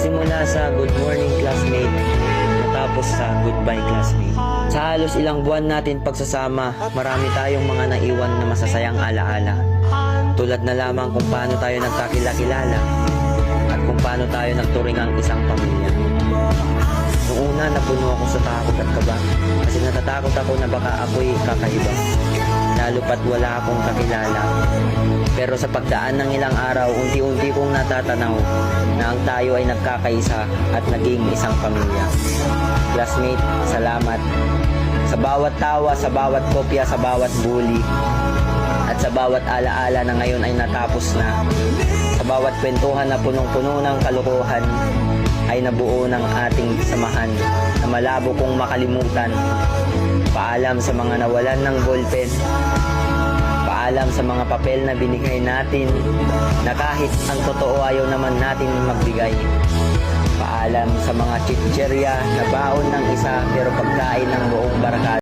Nagsimula sa good morning classmate, matapos sa goodbye classmate. Sa halos ilang buwan natin pagsasama, marami tayong mga naiwan na masasayang alaala. Tulad na lamang kung paano tayo nagkakilala at kung paano tayo nagturing ang isang pamilya. Noong una, napuno ako sa takot at kaba kasi natatakot ako na baka ako'y kakaiba, lalo pat wala akong kakilala. Pero sa pagdaan ng ilang araw, unti-unti kong natatanaw na ang tayo ay nagkakaisa at naging isang pamilya. Classmate, salamat. Sa bawat tawa, sa bawat kopya, sa bawat bully, at sa bawat alaala na ngayon ay natapos na, sa bawat kwentuhan na punong-puno ng kalokohan, ay nabuo ng ating samahan na malabo kong makalimutan. Paalam sa mga nawalan ng ballpen, paalam sa mga papel na binigay natin na kahit ang totoo ayaw naman natin magbigay. Paalam sa mga chicherya na baon ng isa pero pagkain ng buong barkada.